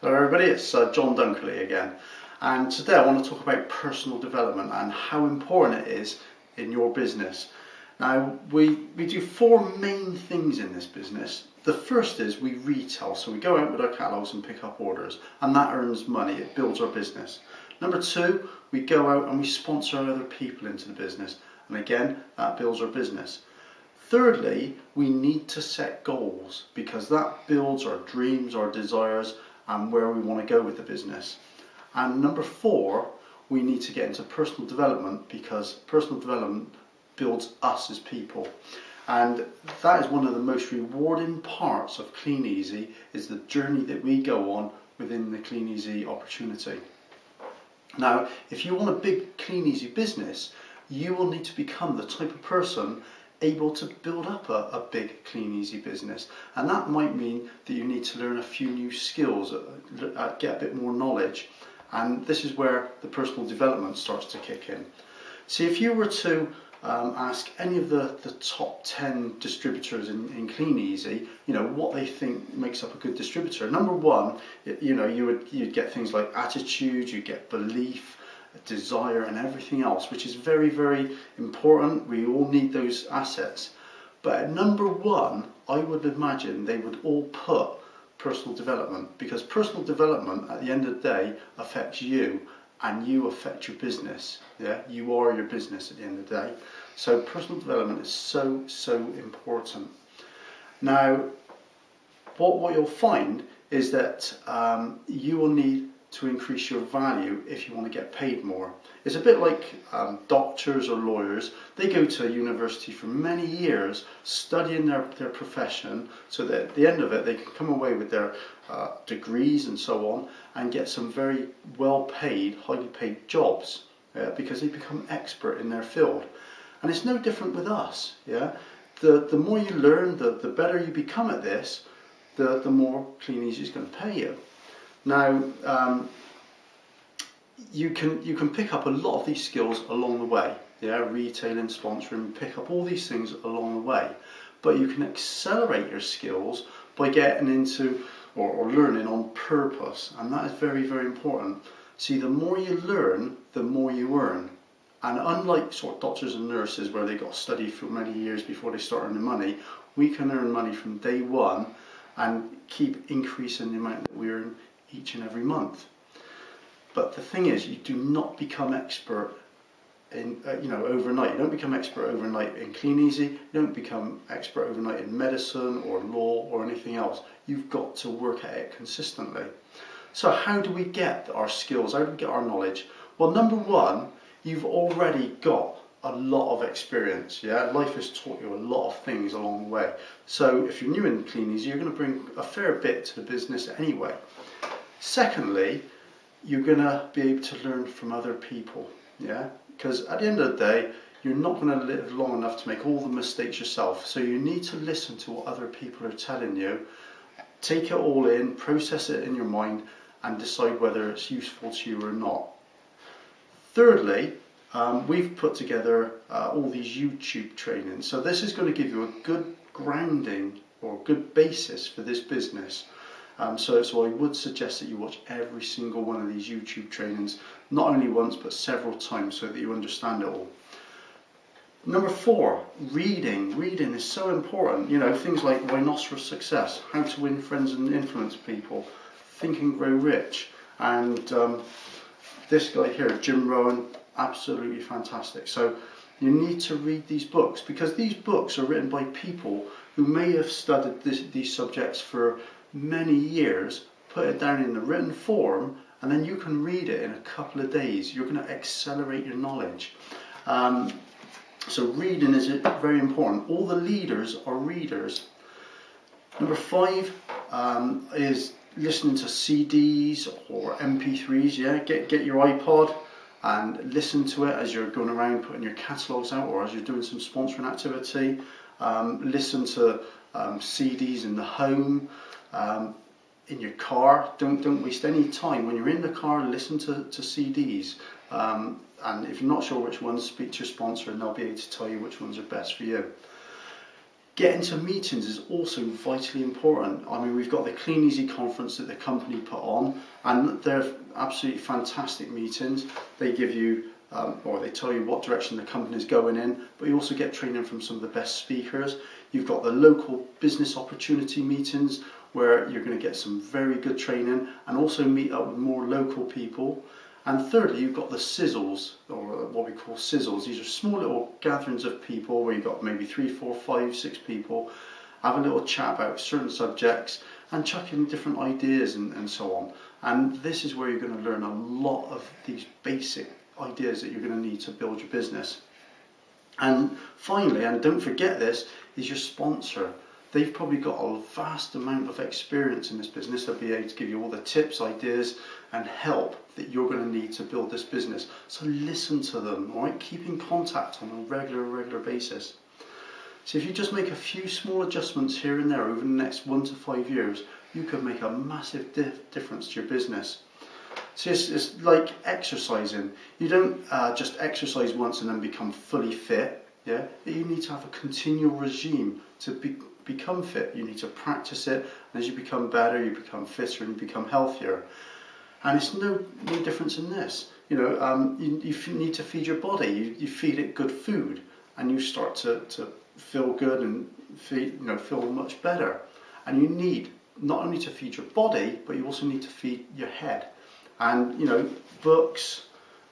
Hello everybody, it's John Dunkerley again, and today I want to talk about personal development and how important it is in your business. Now we do four main things in this business. The first is we retail, so we go out with our catalogues and pick up orders, and that earns money, it builds our business. Number two, we go out and we sponsor other people into the business, and again that builds our business. Thirdly, we need to set goals because that builds our dreams, our desires, and where we want to go with the business. And number four, we need to get into personal development because personal development builds us as people. And that is one of the most rewarding parts of Clean Easy, is the journey that we go on within the Clean Easy opportunity. Now, if you want a big Clean Easy business, you will need to become the type of person able to build up a big Clean Easy business, and that might mean that you need to learn a few new skills, get a bit more knowledge, and this is where the personal development starts to kick in. See, if you were to ask any of the top 10 distributors in Clean Easy, what they think makes up a good distributor. Number one, you'd get things like attitude, you get belief, desire, and everything else, which is very, very important. We all need those assets. But at number one, I would imagine they would all put personal development, because personal development at the end of the day affects you and you affect your business. Yeah, you are your business at the end of the day. So personal development is so important. Now, what you'll find is that you will need to increase your value if you want to get paid more. It's a bit like doctors or lawyers. They go to university for many years studying their profession, so that at the end of it they can come away with their degrees and so on and get some very well paid, highly paid jobs, because they become expert in their field. And it's no different with us. Yeah, the more you learn, the better you become at this, the more Clean Easy is going to pay you. Now, you can pick up a lot of these skills along the way. Yeah, retailing, sponsoring, pick up all these things along the way. But you can accelerate your skills by getting into or learning on purpose, and that is very, very important. See, the more you learn, the more you earn. And unlike sort of doctors and nurses, where they've got to study for many years before they start earning money, we can earn money from day one and keep increasing the amount that we earn each and every month. But the thing is, you do not become expert in overnight. You don't become expert overnight in Clean Easy. You don't become expert overnight in medicine or law or anything else. You've got to work at it consistently. So how do we get our skills? How do we get our knowledge? Well, number one, you've already got a lot of experience. Yeah, life has taught you a lot of things along the way. So if you're new in Clean Easy, you're going to bring a fair bit to the business anyway. Secondly, you're going to be able to learn from other people. Yeah, because at the end of the day, you're not going to live long enough to make all the mistakes yourself. So you need to listen to what other people are telling you, take it all in, process it in your mind, and decide whether it's useful to you or not. Thirdly, we've put together all these YouTube trainings. So this is going to give you a good grounding or good basis for this business. So I would suggest that you watch every single one of these YouTube trainings, not only once but several times, so that you understand it all. Number four, reading. Reading is so important. Things like Rhinoceros Success, How to Win Friends and Influence People, Think and Grow Rich, and this guy here, Jim Rohn, absolutely fantastic. So you need to read these books, because these books are written by people who may have studied these subjects for many years, put it down in the written form, and then you can read it in a couple of days. You're going to accelerate your knowledge. So reading is very important. All the leaders are readers. Number five is listening to CDs or MP3s. Yeah, get your iPod and listen to it as you're going around putting your catalogues out, or as you're doing some sponsoring activity. Listen to CDs in the home, in your car. Don't waste any time. When you're in the car, listen to CDs. And if you're not sure which ones, speak to your sponsor and they'll be able to tell you which ones are best for you. Getting to meetings is also vitally important. I mean, we've got the Clean Easy conference that the company put on, and they're absolutely fantastic meetings. They give you, or they tell you what direction the company is going in, but you also get training from some of the best speakers. You've got the local business opportunity meetings where you're going to get some very good training and also meet up with more local people. And thirdly, you've got the sizzles, or what we call sizzles. These are small little gatherings of people where you've got maybe 3, 4, 5, 6 people, have a little chat about certain subjects and chuck in different ideas and so on. And this is where you're going to learn a lot of these basic ideas that you're going to need to build your business. And finally, and don't forget this, is your sponsor. They've probably got a vast amount of experience in this business. They'll be able to give you all the tips, ideas and help that you're going to need to build this business. So listen to them, all right? Keep in contact on a regular basis. So if you just make a few small adjustments here and there over the next 1 to 5 years, you could make a massive difference to your business. So it's like exercising. You don't just exercise once and then become fully fit. Yeah, you need to have a continual regime to become fit. You need to practice it, and as you become better, you become fitter and you become healthier. And it's no difference in this. You know, you need to feed your body. You feed it good food, and you start to feel good and feel much better. And you need not only to feed your body, but you also need to feed your head. And books,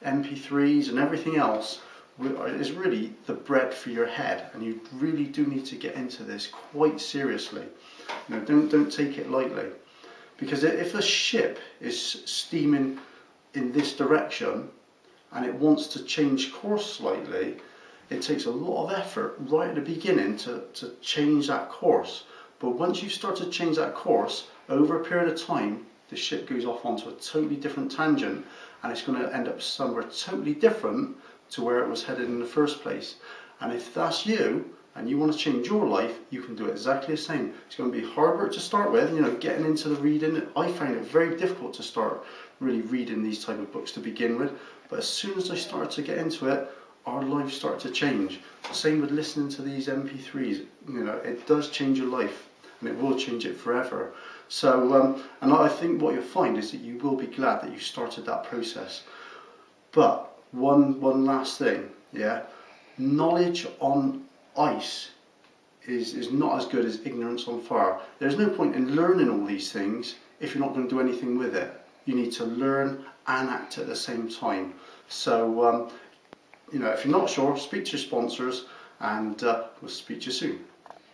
MP3s, and everything else is really the bread for your head, and you really do need to get into this quite seriously. Don't take it lightly, because if a ship is steaming in this direction and it wants to change course slightly, it takes a lot of effort right at the beginning to change that course. But once you start to change that course, over a period of time, the ship goes off onto a totally different tangent, and it's going to end up somewhere totally different to where it was headed in the first place. And if that's you and you want to change your life, you can do exactly the same. It's going to be hard work to start with, getting into the reading. I found it very difficult to start really reading these type of books to begin with, but as soon as I started to get into it, our lives start to change. Same with listening to these MP3s. It does change your life, and it will change it forever. So and I think what you'll find is that you will be glad that you started that process. But one last thing, knowledge on ice is not as good as ignorance on fire. There's no point in learning all these things if you're not going to do anything with it. You need to learn and act at the same time. So if you're not sure, speak to your sponsors, and we'll speak to you soon.